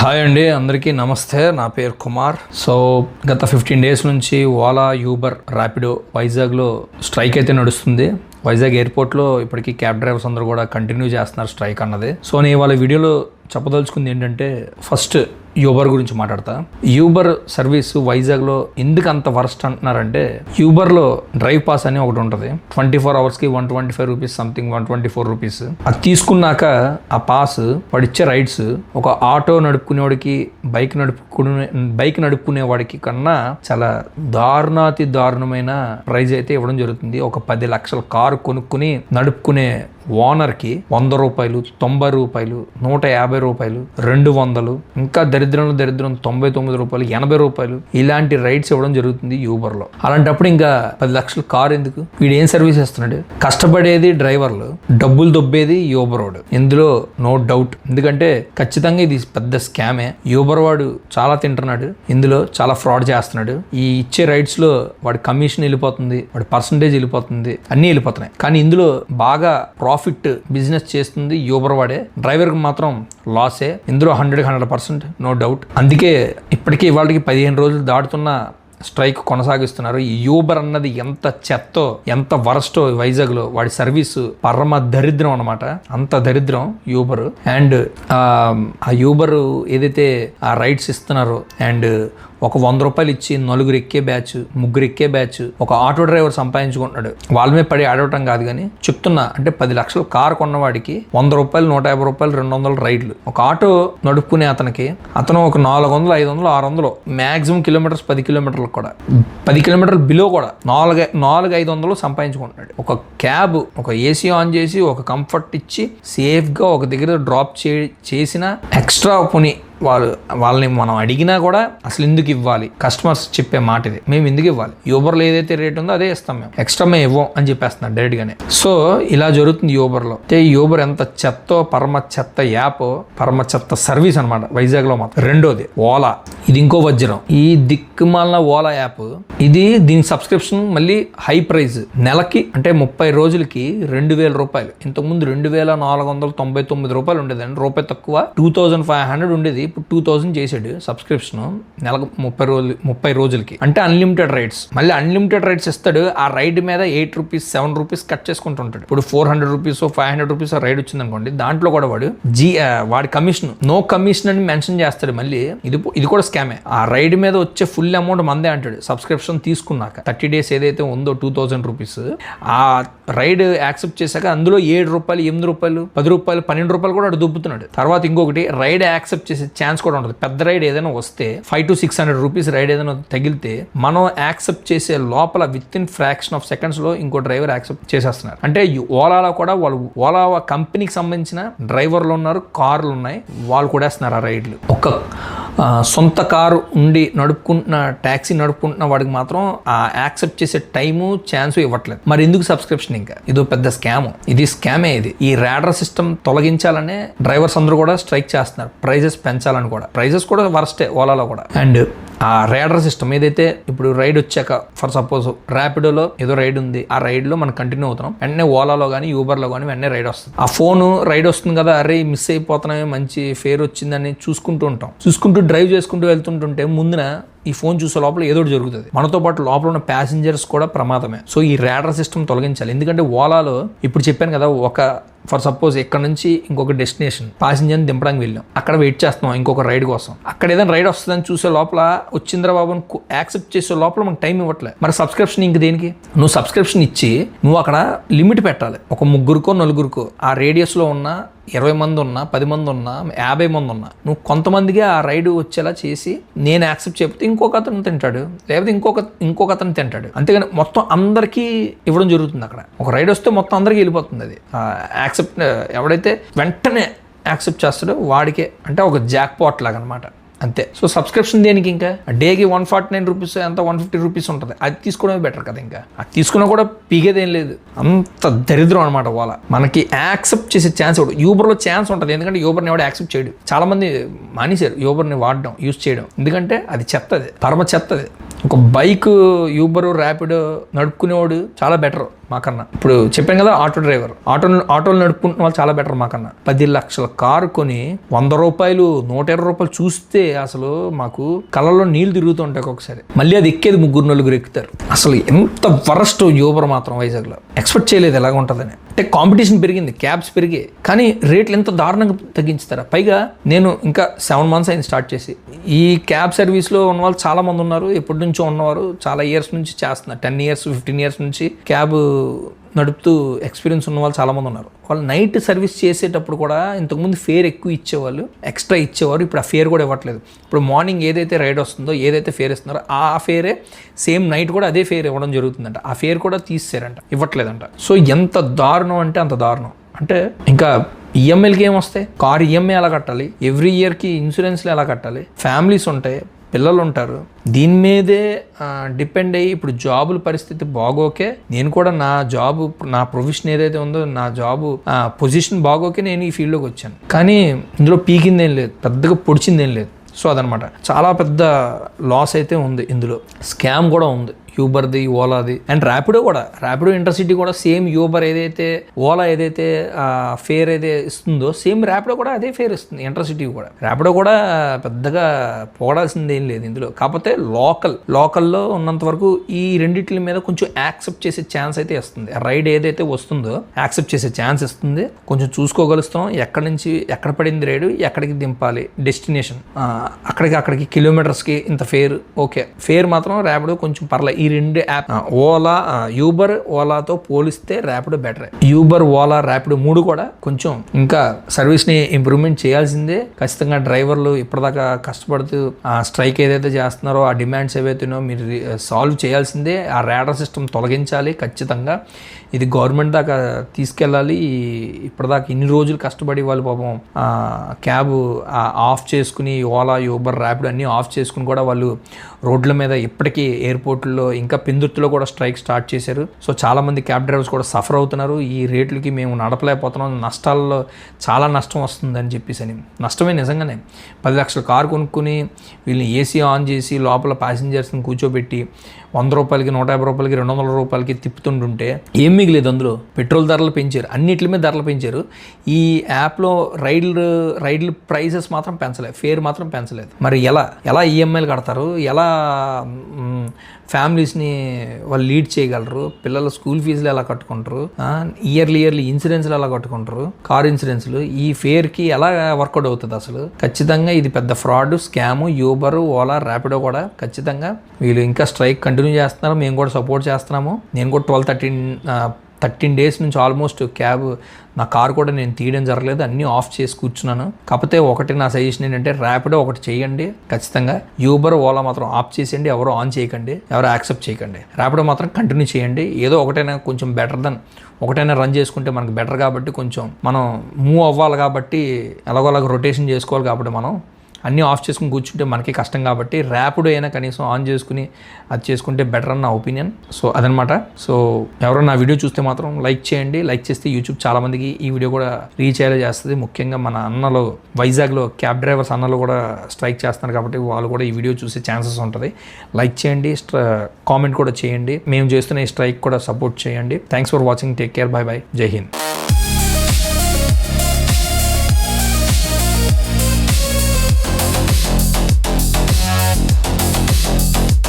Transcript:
Hi అండి, అందరికీ నమస్తే. నా పేరు కుమార్. సో గత 15 డేస్ నుంచి ఓలా, యూబర్, ర్యాపిడో వైజాగ్లో స్ట్రైక్ అయితే నడుస్తుంది. వైజాగ్ ఎయిర్పోర్ట్లో ఇప్పటికీ క్యాబ్ డ్రైవర్స్ అందరూ కూడా కంటిన్యూ చేస్తున్నారు స్ట్రైక్ అన్నది. సో నేను వాళ్ళ వీడియోలో చెప్పదలుచుకుంది ఏంటంటే, ఫస్ట్ యూబర్ గురించి మాట్లాడతా. యూబర్ సర్వీస్ వైజాగ్లో ఎందుకు అంత వర్స్ట్ అంటున్నారంటే, యూబర్లో డ్రైవ్ పాస్ అని ఒకటి ఉంటుంది. 24 అవర్స్కి 125 రూపీస్, సంథింగ్ 124 రూపీస్. అది తీసుకున్నాక ఆ పాస్ వాడు ఇచ్చే రైడ్స్ ఒక ఆటో నడుపుకునేవాడికి, బైక్ నడుపుకునే వాడికి కన్నా చాలా దారుణాతి దారుణమైన ప్రైజ్ అయితే ఇవ్వడం జరుగుతుంది. ఒక 10 లక్షల కారు కొనుక్కుని నడుపుకునే ఓనర్కి 100 రూపాయలు, 90 రూపాయలు, 150 రూపాయలు, 200, ఇంకా దరిద్రం 99 రూపాయలు, 80 రూపాయలు ఇలాంటి రైడ్స్ ఇవ్వడం జరుగుతుంది యూబర్లో. అలాంటప్పుడు ఇంకా 10 లక్షల కారు ఎందుకు? వీడు ఏం సర్వీస్ ఇస్తున్నాడు? కష్టపడేది డ్రైవర్లు, డబ్బులు దొబ్బేది యూబర్ వాడు. ఇందులో నో డౌట్. ఎందుకంటే ఖచ్చితంగా ఇది పెద్ద స్కామే. యూబర్ వాడు చాలా తింటున్నాడు, ఇందులో చాలా ఫ్రాడ్ చేస్తున్నాడు. ఈ ఇచ్చే రైడ్స్ లో వాడి కమిషన్ వెళ్ళిపోతుంది, వాడి పర్సంటేజ్ వెళ్ళిపోతుంది, అన్నీ వెళ్ళిపోతున్నాయి. కానీ ఇందులో బాగా ప్రాఫిట్ బిజినెస్ చేస్తుంది యూబర్ వాడే. డ్రైవర్కి మాత్రం లాసే. ఇందులో 100% నో డౌట్. అందుకే ఇప్పటికీ ఇవాళకి 15 రోజులు దాటుతున్న స్ట్రైక్ కొనసాగిస్తున్నారు. ఈ యూబర్ అన్నది ఎంత చెత్తో, ఎంత వరస్టో వైజాగ్లో. వాడి సర్వీసు పరమ దరిద్రం అనమాట. అంత దరిద్రం యూబర్. అండ్ ఆ యూబర్ ఏదైతే ఆ రైడ్స్ ఇస్తున్నారో, అండ్ ఒక 100 రూపాయలు ఇచ్చి 4 ఎక్కే బ్యాచ్, 3 ఎక్కే బ్యాచ్ ఒక ఆటో డ్రైవర్ సంపాదించుకుంటున్నాడు. వాళ్ళ మీద పడి ఆడవటం కాదు కానీ చెప్తున్నా. అంటే 10 లక్షల కారు కొన్నవాడికి 100 రూపాయలు, 150 రూపాయలు, 200 రైడ్లు. ఒక ఆటో నడుపుకునే అతను ఒక 400, 500, 600 మ్యాక్సిమం కిలోమీటర్స్, 10 కిలోమీటర్లు కూడా, 10 కిలోమీటర్ల బిలో కూడా 400-500 సంపాదించుకుంటున్నాడు. ఒక క్యాబ్, ఒక ఏసీ ఆన్ చేసి, ఒక కంఫర్ట్ ఇచ్చి, సేఫ్గా ఒక దగ్గర డ్రాప్ చేసిన ఎక్స్ట్రా పోనీ వాళ్ళని మనం అడిగినా కూడా అసలు ఎందుకు ఇవ్వాలి? కస్టమర్స్ చెప్పే మాట ఇది. మేము ఎందుకు ఇవ్వాలి? యూబర్లో ఏదైతే రేట్ ఉందో అదే ఇస్తాం, మేము ఎక్స్ట్రా మేము ఇవ్వం అని చెప్పేస్తున్నాం డైరెక్ట్గానే. సో ఇలా జరుగుతుంది యూబర్లో. యూబర్ ఎంత చెత్తో, పరమ చెత్త యాప్, పరమ చెత్త సర్వీస్ అనమాట వైజాగ్లో మాత్రం. రెండోది ఓలా. ఇది ఇంకో వజ్రం. ఈ దిక్కుమాలిన ఓలా యాప్ ఇది. దీని సబ్స్క్రిప్షన్ మళ్ళీ హై ప్రైస్. నెలకి అంటే 30 రోజులకి 2000 రూపాయలు. ఇంతకుముందు 2499 రూపాయలు ఉండేదండి, రూపాయి తక్కువ. 2500 ఉండేది, ఇప్పుడు 2000 చేసాడు సబ్స్క్రిప్షన్. నెలకు 30 రోజులకి. అంటే అన్లిమిటెడ్ రైడ్స్. మళ్ళీ అన్లిమిటెడ్ రైడ్స్ ఇస్తాడు. ఆ రైడ్ మీద 8 రూపీస్, 7 రూపీస్ కట్ చేసుకుంటుంటాడు. ఇప్పుడు 400 రూపీస్, 500 రూపీస్ రైడ్ వచ్చింది అనుకోండి, దాంట్లో కూడా వాడి కమిషన్, నో కమిషన్ అని మెన్షన్ చేస్తాడు. మళ్ళీ ఇది కూడా స్కామే. ఆ రైడ్ మీద వచ్చే ఫుల్ అమౌంట్ మందే అంటాడు సబ్స్క్రిప్షన్ తీసుకున్నాక. 30 డేస్ ఏదైతే ఉందో 2000 రూపీస్, ఆ రైడ్ యాక్సెప్ట్ చేశాక అందులో 7 రూపాయలు, 8 రూపాయలు, 10 రూపాయలు, 12 రూపాయలు కూడా దుబ్బుతున్నాడు. తర్వాత ఇంకొకటి, రైడ్ యాక్సెప్ట్ చేసే ఛాన్స్ కూడా ఉంటుంది. పెద్ద రైడ్ ఏదైనా వస్తే 500 to 600 రూపీస్ రైడ్ ఏదైనా తగిలితే మనం యాక్సెప్ట్ చేసే లోపల with in fraction of seconds లో ఇంకో డ్రైవర్ యాక్సెప్ట్ చేసేస్తున్నారు. అంటే ఓలాలో కూడా వాళ్ళు ఓలా కంపెనీకి సంబంధించిన డ్రైవర్లు ఉన్నారు, కార్లు ఉన్నాయి, వాళ్ళు కూడా వేస్తున్నారు ఆ రైడ్లు. ఒక సొంత కారు ఉండి నడుపుకుంటున్న, ట్యాక్సీ నడుపుకుంటున్న వాడికి మాత్రం ఆ యాక్సెప్ట్ చేసే టైము, ఛాన్సు ఇవ్వట్లేదు. మరి ఎందుకు సబ్స్క్రిప్షన్? ఇంకా ఇదో పెద్ద స్కామ్. ఇది స్కామే. ఈ ర్యాడర్ సిస్టమ్ తొలగించాలనే డ్రైవర్స్ అందరూ కూడా స్ట్రైక్ చేస్తున్నారు. ప్రైజెస్ పెంచాలని కూడా. ప్రైజెస్ కూడా వర్స్టే ఓలాలో కూడా. అండ్ ఆ రైడర్ సిస్టమ్ ఏదైతే ఇప్పుడు రైడ్ వచ్చాక, ఫర్ సపోజ్ ర్యాపిడోలో ఏదో రైడ్ ఉంది, ఆ రైడ్లో మనం కంటిన్యూ అవుతున్నాం, వెంటనే ఓలాలో కానీ యూబర్లో కానీ వెంటనే రైడ్ వస్తుంది. ఆ ఫోను రైడ్ వస్తుంది కదా, అరే మిస్ అయిపోతున్నామే, మంచి ఫేర్ వచ్చిందని చూసుకుంటూ ఉంటాం. చూసుకుంటూ డ్రైవ్ చేసుకుంటూ వెళ్తుంటుంటే ముందున ఈ ఫోన్ చూసే లోపల ఏదో జరుగుతుంది. మనతో పాటు లోపల ఉన్న ప్యాసింజర్స్ కూడా ప్రమాదమే. సో ఈ రైడర్ సిస్టమ్ తొలగించాలి. ఎందుకంటే ఓలాలో ఇప్పుడు చెప్పాను కదా, ఫర్ సపోజ్ ఇక్కడ నుంచి ఇంకొక డెస్టినేషన్ ప్యాసింజర్ని దింపడానికి వెళ్ళాం, అక్కడ వెయిట్ చేస్తున్నాం ఇంకొక రైడ్ కోసం. అక్కడ ఏదైనా రైడ్ వస్తుందని చూసే లోపల, వచ్చింద్రా బాబు యాక్సెప్ట్ చేసే లోపల మనకు టైం ఇవ్వట్లేదు. మరి సబ్స్క్రిప్షన్ ఇంక దేనికి? నువ్వు సబ్స్క్రిప్షన్ ఇచ్చి నువ్వు అక్కడ లిమిట్ పెట్టాలి. ఒక 3కో 4కో, ఆ రేడియస్లో ఉన్న 20 మంది ఉన్నా, 10 మంది ఉన్నా, 50 మంది ఉన్నా, నువ్వు కొంతమందిగా ఆ రైడ్ వచ్చేలా చేసి నేను యాక్సెప్ట్ చెప్తే ఇంకొక అతను తింటాడు, లేకపోతే ఇంకొక అతను తింటాడు. అంతేగాని మొత్తం అందరికీ ఇవ్వడం జరుగుతుంది. అక్కడ ఒక రైడ్ వస్తే మొత్తం అందరికీ వెళ్ళిపోతుంది. అది యాక్సెప్ట్ ఎవడైతే వెంటనే యాక్సెప్ట్ చేస్తాడో వాడికే. అంటే ఒక జాక్ పాట్ లాగా అనమాట. అంతే. సో సబ్స్క్రిప్షన్ దేనికి? ఇంకా డేకి 149 రూపీస్, ఎంత 150 రూపీస్ ఉంటుంది. అది తీసుకోవడమే బెటర్ కదా. ఇంకా అది తీసుకున్నా కూడా పీగేదేం లేదు. అంత దరిద్రం అనమాట ఓలా. మనకి యాక్సెప్ట్ చేసే ఛాన్స్ ఇవ్వడు. యూబర్లో ఛాన్స్ ఉంటుంది, ఎందుకంటే యూబర్ని ఎవడు యాక్సెప్ట్ చేయడు. చాలా మంది మానేశారు యూబర్ని వాడడం, యూజ్ చేయడం. ఎందుకంటే అది చెత్తది, పరమ చెత్తది. ఒక బైక్, యూబర్, ర్యాపిడో నడుపుకునేవాడు చాలా బెటర్. మాకన్నా. ఇప్పుడు చెప్పాను కదా, ఆటో డ్రైవర్, ఆటోలు నడుపుకుంటున్న వాళ్ళు చాలా బెటర్ మాకన్నా. 10 లక్షల కారు కొని 100 రూపాయలు 120 రూపాయలు చూస్తే అసలు మాకు కళ్ళలో నీళ్లు తిరుగుతూ ఉంటాయి ఒకసారి. మళ్ళీ అది ఎక్కేది 3-4 ఎక్కుతారు. అసలు ఎంత వరస్ట్ యూబర్ మాత్రం వైజాగ్లో. ఎక్స్పెక్ట్ చేయలేదు ఎలాగ ఉంటుందని. అంటే కాంపిటీషన్ పెరిగింది, క్యాబ్స్ పెరిగాయి, కానీ రేట్లు ఎంత దారుణంగా తగ్గించుతారా. పైగా నేను ఇంకా 7 months అయింది స్టార్ట్ చేసి. ఈ క్యాబ్ సర్వీస్లో ఉన్న వాళ్ళు చాలా మంది ఉన్నారు, ఎప్పటి నుంచో ఉన్నవారు, చాలా ఇయర్స్ నుంచి చేస్తున్నారు. 10 years 15 years నుంచి క్యాబ్ నడుపుతూ ఎక్స్పీరియన్స్ ఉన్న వాళ్ళు చాలామంది ఉన్నారు. వాళ్ళు నైట్ సర్వీస్ చేసేటప్పుడు కూడా ఇంతకుముందు ఫేర్ ఎక్కువ ఇచ్చేవాళ్ళు, ఎక్స్ట్రా ఇచ్చేవారు. ఇప్పుడు ఆ ఫేర్ కూడా ఇవ్వట్లేదు. ఇప్పుడు మార్నింగ్ ఏదైతే రైడ్ వస్తుందో, ఏదైతే ఫేర్ ఇస్తున్నారో ఆ ఫేరే సేమ్ నైట్ కూడా అదే ఫేర్ ఇవ్వడం జరుగుతుందంట. ఆ ఫేర్ కూడా తీసేశారంట, ఇవ్వట్లేదంట. సో ఎంత దారుణం అంటే అంత దారుణం. అంటే ఇంకా ఈఎంఐలకి ఏమొస్తాయి? కార్ ఈఎంఐ ఎలా కట్టాలి, ఎవ్రీ ఇయర్కి ఇన్సూరెన్స్లు ఎలా కట్టాలి, ఫ్యామిలీస్ ఉంటాయి, పిల్లలు ఉంటారు, దీని మీదే డిపెండ్ అయ్యి ఇప్పుడు జాబుల పరిస్థితి బాగోకే నేను కూడా నా ప్రొఫెషన్ ఏదైతే ఉందో, నా జాబు పొజిషన్ బాగోకే నేను ఈ ఫీల్డ్లోకి వచ్చాను. కానీ ఇందులో పీకిందేం లేదు, పెద్దగా పొడిచిందేం లేదు. సో అదనమాట, చాలా పెద్ద లాస్ అయితే ఉంది ఇందులో. స్కామ్ కూడా ఉంది యూబర్ది, ఓలాది అండ్ ర్యాపిడో కూడా. ర్యాపిడో ఇంటర్సిటీ కూడా సేమ్ యూబర్ ఏదైతే ఓలా ఏదైతే ఫేర్ ఏదైతే ఇస్తుందో సేమ్ ర్యాపిడో కూడా అదే ఫేర్ ఇస్తుంది, ఇంటర్సిటీ కూడా. ర్యాపిడో కూడా పెద్దగా పోడాల్సింది ఏం లేదు ఇందులో. కాకపోతే లోకల్లో ఉన్నంత వరకు ఈ రెండిట్ల మీద కొంచెం యాక్సెప్ట్ చేసే ఛాన్స్ అయితే ఇస్తుంది. రైడ్ ఏదైతే వస్తుందో యాక్సెప్ట్ చేసే ఛాన్స్ ఇస్తుంది. కొంచెం చూసుకోగలుస్తాం ఎక్కడి నుంచి ఎక్కడ పడింది రైడ్, ఎక్కడికి దింపాలి, డెస్టినేషన్ అక్కడికి కిలోమీటర్స్కి ఇంత ఫేర్. ఓకే, ఫేర్ మాత్రం ర్యాపిడో కొంచెం పర్లేదు. ఈ రెండు యాప్ ఓలా, యూబర్, ఓలాతో పోలిస్తే ర్యాపిడో బెటర్. యూబర్, ఓలా, ర్యాపిడో 3 కూడా కొంచెం ఇంకా సర్వీస్ని ఇంప్రూవ్మెంట్ చేయాల్సిందే ఖచ్చితంగా. డ్రైవర్లు ఇప్పటిదాకా కష్టపడుతూ స్ట్రైక్ ఏదైతే చేస్తున్నారో, ఆ డిమాండ్స్ ఏవైతేనో మీరు సాల్వ్ చేయాల్సిందే. ఆ ర్యాడర్ సిస్టమ్ తొలగించాలి ఖచ్చితంగా. ఇది గవర్నమెంట్ దాకా తీసుకెళ్ళాలి. ఇప్పటిదాకా ఇన్ని రోజులు కష్టపడి వాళ్ళు పాపం క్యాబ్ ఆఫ్ చేసుకుని, ఓలా, యూబర్, ర్యాపిడో అన్నీ ఆఫ్ చేసుకుని కూడా వాళ్ళు రోడ్ల మీద ఇప్పటికీ ఎయిర్పోర్ట్లో ఇంకా పెందుర్తిలో కూడా స్ట్రైక్ స్టార్ట్ చేశారు. సో చాలామంది క్యాబ్ డ్రైవర్స్ కూడా సఫర్ అవుతున్నారు. ఈ రేట్లకి మేము నడపలేకపోతున్నాం, నష్టాల్లో చాలా నష్టం వస్తుందని చెప్పేసి అని. నష్టమే నిజంగానే. 10 లక్షల కారు కొనుక్కుని వీళ్ళని ఏసీ ఆన్ చేసి లోపల ప్యాసింజర్స్ని కూర్చోబెట్టి 100 రూపాయలకి, 150 రూపాయలకి, 200 రూపాయలకి తిప్పుతుంటుంటే ఏం మిగిలేదు అందులో. పెట్రోల్ ధరలు పెంచారు, అన్నిటి మీద ధరలు పెంచారు. ఈ యాప్లో రైడ్లు ప్రైసెస్ మాత్రం పెంచలేదు, ఫేర్ మాత్రం పెంచలేదు. మరి ఎలా ఈఎంఐలు కడతారు, ఎలా ఫ్యామిలీస్ని వాళ్ళు లీడ్ చేయగలరు, పిల్లల స్కూల్ ఫీజులు ఎలా కట్టుకుంటారు, ఇయర్లీ ఇన్సూరెన్స్లు ఎలా కట్టుకుంటారు, కార్ ఇన్సూరెన్స్లు, ఈ ఫేర్కి ఎలా వర్కౌట్ అవుతుంది అసలు? ఖచ్చితంగా ఇది పెద్ద fraud, scam. Uber, Ola, Rapido కూడా ఖచ్చితంగా వీళ్ళు ఇంకా స్ట్రైక్ కంటిన్యూ చేస్తున్నారు. మేము కూడా సపోర్ట్ చేస్తున్నాము. నేను కూడా 13 days నుంచి ఆల్మోస్ట్ క్యాబ్, నా కార్ కూడా నేను తీయడం జరగలేదు, అన్నీ ఆఫ్ చేసి కూర్చున్నాను. కాకపోతే ఒకటి నా సజెషన్ ఏంటంటే ర్యాపిడో ఒకటి చేయండి ఖచ్చితంగా. యూబర్, ఓలా మాత్రం ఆఫ్ చేసేయండి, ఎవరు ఆన్ చేయకండి, ఎవరు యాక్సెప్ట్ చేయకండి. ర్యాపిడో మాత్రం కంటిన్యూ చేయండి. ఏదో ఒకటైనా కొంచెం బెటర్ దెన్ ఒకటైనా రన్ చేసుకుంటే మనకు బెటర్. కాబట్టి కొంచెం మనం మూవ్ అవ్వాలి, కాబట్టి ఎలాగోలాగ రొటేషన్ చేసుకోవాలి. కాబట్టి మనం అన్నీ ఆఫ్ చేసుకుని కూర్చుంటే మనకి కష్టం. కాబట్టి ర్యాపిడో అయినా కనీసం ఆన్ చేసుకుని అది చేసుకుంటే బెటర్ అన్న నా ఒపీనియన్. సో అదనమాట. సో ఎవరైనా నా వీడియో చూస్తే మాత్రం లైక్ చేయండి. లైక్ చేస్తే యూట్యూబ్ చాలామందికి ఈ వీడియో కూడా రీచ్ అయ్యేలా చేస్తుంది. ముఖ్యంగా మన అన్నలో వైజాగ్లో క్యాబ్ డ్రైవర్స్ అన్నలు కూడా స్ట్రైక్ చేస్తున్నారు కాబట్టి వాళ్ళు కూడా ఈ వీడియో చూసే ఛాన్సెస్ ఉంటుంది. లైక్ చేయండి, కామెంట్ కూడా చేయండి. మేము చేస్తున్న ఈ స్ట్రైక్ కూడా సపోర్ట్ చేయండి. Thanks for watching. Take care. By by. జై హింద్.